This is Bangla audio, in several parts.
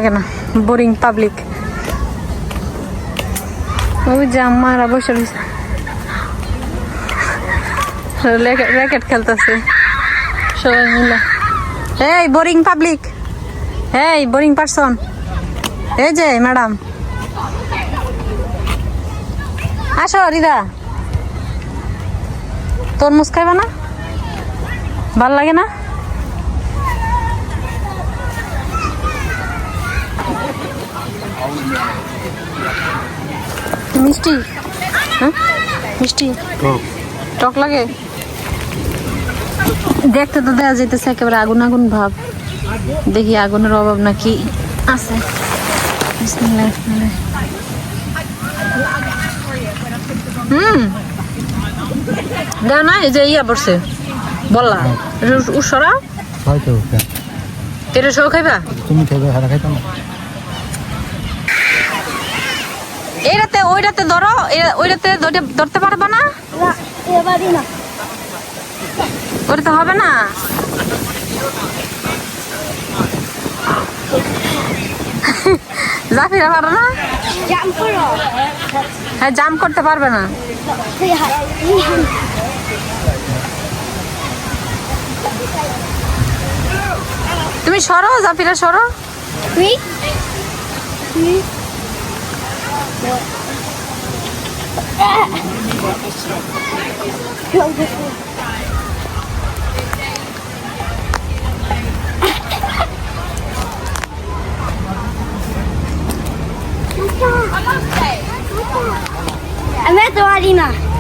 লাগে না, বোরিং পাবলিক। ওই যে আমারা বসে রয়েছে, র্যাকেট খেলতেছে সবাই মিলে। এই বোরিং পাবলিক, এই বোরিং পারসন, এই যে ম্যাডাম আসো। রিদা তরমুজ খাইবা না? ভাল লাগে না? মিষ্টি? হ্যাঁ মিষ্টি, টক লাগে। দেখতে তো দেওয়া যেতেছে একেবারে আগুন আগুন ভাব। দেখি আগুনের অভাব নাকি আছে। দেও না, এই যে ইয়া পড়ছে বললা উসরা এটা সহ খাইবা? তুমি খাইবা? হারা খাইতা না। এইটাতে ওইটাতে ধরো, ওইটাতে ধরতে পারবা না? ওইটাতে হবে না। জাফিরা পারো না? হ্যাঁ জাম্প করতে পারবে না। তুমি সরো, জাফিরা সরো।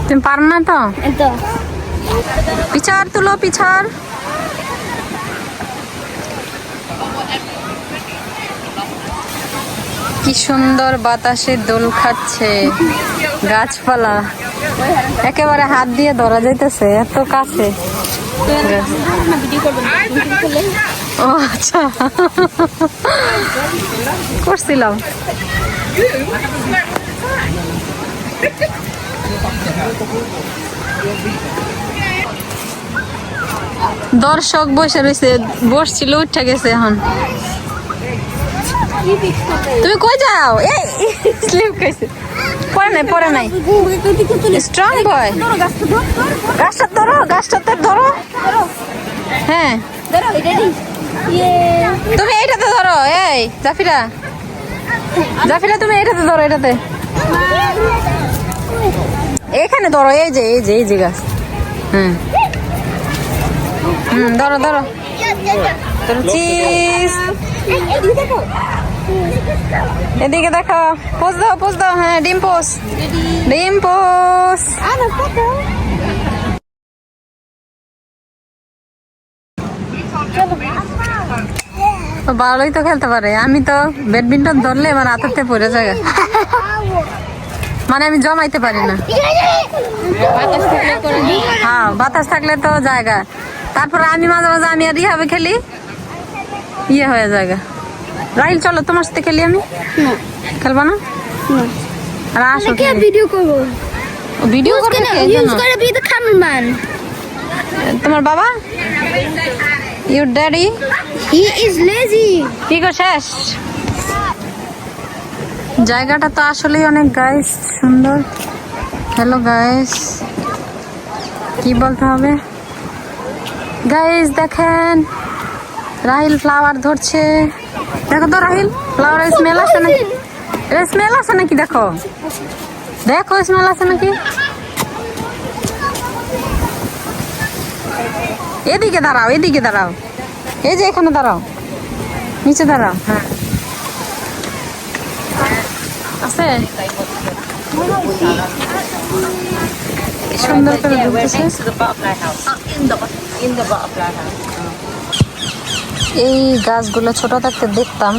তুমি পারো না তো? পিছার তুলো, পিছার। কি সুন্দর বাতাসে দোল খাচ্ছে গাছপালা, একেবারে হাত দিয়ে ধরা যাইতেছে, এত কাছে। ও আচ্ছা, করছিলাম। দর্শক বসে রয়েছে, বসছিল উঠে গেছে। এখন তুমি কই যাও? এই স্লিপ খাইছে, পরে নাই, পরে নাই। স্ট্রং বয়, গাছটা ধরো, গাছটা ধরো। হ্যাঁ তুমি এইটাতে ধরো। এই জাফিরা, জাফিরা তুমি এইটাতে ধরো, এটাতে এখানে ধরো। এই যে এই যে এই যে গাছ। ধরো ধরো ধরো। চিজ এদিকে দেখো, পোজ দাও, পোজ দাও। হ্যাঁ ডিম পোজ, ডিম পোজ। ভালোই তো খেলতে পারে। আমি তো ব্যাডমিন্টন ধরলে এবার হাতেতে পড়ে যায়, মানে আমি জমাইতে পারি না। হ্যাঁ বাতাস থাকলে তো জায়গা। তারপরে আমি মাঝে মাঝে আমি আর ইয়ে খেলি, ইয়ে হয়ে জায়গা। রাহিল চলো তোমার সাথে খেলি। আমি খেলবা না? আর আসো ভিডিও করবো। ভিডিও করবে তোমার বাবা? Your daddy he is lazy. কি গো শেষ? জায়গাটা তো আসলেই অনেক গাইস সুন্দর। হ্যালো গাইস, কি বলতে হবে গাইস? দেখেন রাহিল ফ্লাওয়ার ধরছে। দেখো তো রাহিল, ফ্লাওয়ার স্মেল আছে নাকি? এর স্মেল আছে নাকি? দেখো দেখো স্মেল আছে নাকি? এদিকে দাঁড়াও, এদিকে দাঁড়াও, এই যে এখানে দাঁড়াও, নিচে দাঁড়াও। হ্যাঁ আছে, সুন্দর করে ঘুরতেছে। এই গাছগুলো ছোট থাকতে দেখতাম।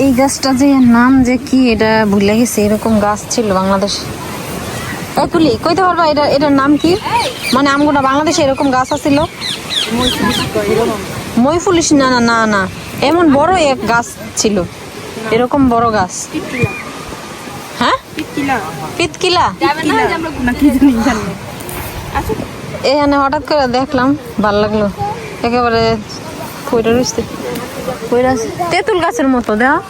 এই গাছটা যে নাম যে কি এটা ভুলে গেছি, এরকম গাছ ছিল বাংলাদেশ। এই তুলি কইতে পারবা এটা, এটার নাম কি? মানে আমগুলো বাংলাদেশে এরকম গাছ আছিল। মইফুলিশ? না না না না, এমন বড় এক গাছ ছিল, এরকম বড় গাছ। হ্যাঁ পিতকিলা। এখানে হঠাৎ করে দেখলাম, ভাল লাগলো, একেবারে ফুটে রয়েছে। তেঁতুল গাছের মতো দেখ,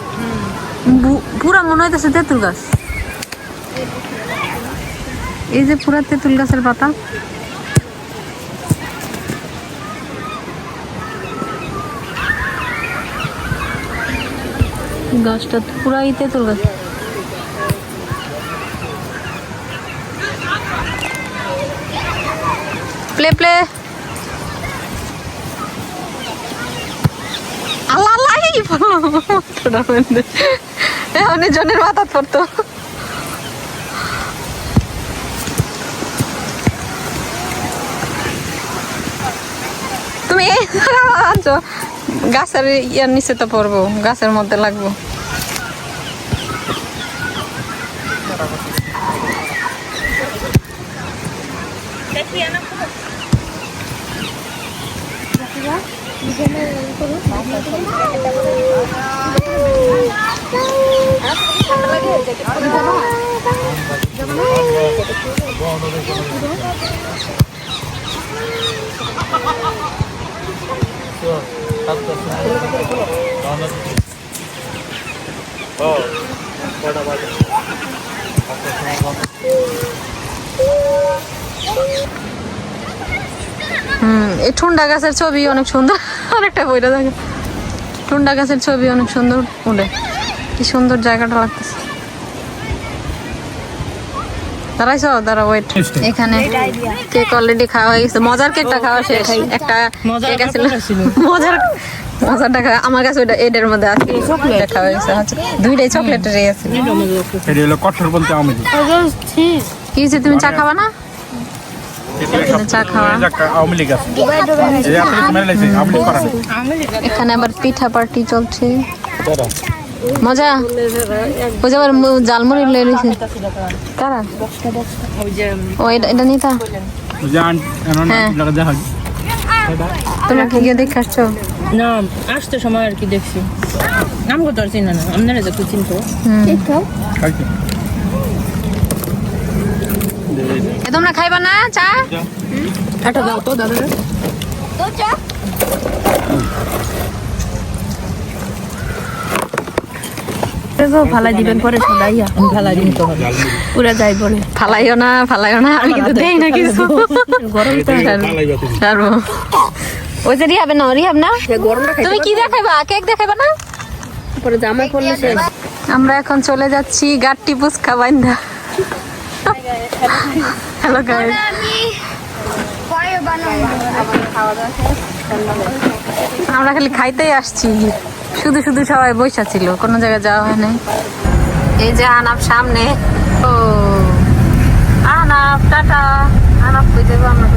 পুরা মনে হইতেছে তেঁতুল গাছ। এই যে পুরা তেঁতুল গাছের পাতা। গাছটা তো পুরাই তেঁতুল গাছ। প্লে প্লে আল্লাহ লাগি অনেক জনের মাথা পড়তো। তুমি আনছো গাছের ইয়ার নিচে তো পড়বো, গাছের মধ্যে লাগবো। এই ঠুন্ডা গাছের ছবি অনেক সুন্দর। আরেকটা বইটা দেখে, ঠুন্ডা গাছের ছবি অনেক সুন্দর উঠে, কি সুন্দর জায়গাটা লাগতেছে। দাঁড়াইছো, দাঁড়া ওয়েট। এখানে কেক অলরেডি খাওয়া হয়ে গেছে, মজার কেকটা খাওয়া শেষ। একটা কেক আছিল মজারটা খাওয়া, আমার কাছে ওইটা এডের মধ্যে আছে, দেখা হয়ে গেছে। দুইটাই চকলেটেরই আছে। কি হয়েছে, তুমি চা খাবা না? চা খাওয়া। এখানে আবার পিঠা পার্টি চলছে, মজা। ওই যে আবার জালমুড়ি লে রয়েছে কারা, ও এটা নিতা। হ্যাঁ, তোমরা কি গিয়ে দেখে আসছো? না, আসতে সময় আর কি দেখছি। নাম কত আর চিনা না, আপনারা যত চিনতো। তোমরা খাইবা না চা? এটা দাও তো দাদা। ফালাই দিবেন পরে সদাইয়া ফালাই দিন তো পুরা যাই বলে ফালাইও না, ফালাইও না, আমি কিন্তু দেই না কিছু। গরম তো ছাড়বো। ওই যে রিহাব না, রিহাব না, তুমি কি দেখাইবা? কেক দেখাইবা না? পরে জামা পরলে শেষ। আমরা এখন চলে যাচ্ছি গাট্টি পুচকা বাইন্দা। হ্যালো গাইস, আমরা খালি খাইতেই আসছি, শুধু শুধু সবাই বসা ছিল, কোনো জায়গায় যাওয়া হয় নাই। এই যে আনাপ সামনে, ও আনাপ টাটা, আনাপ কই যাবো আমরা?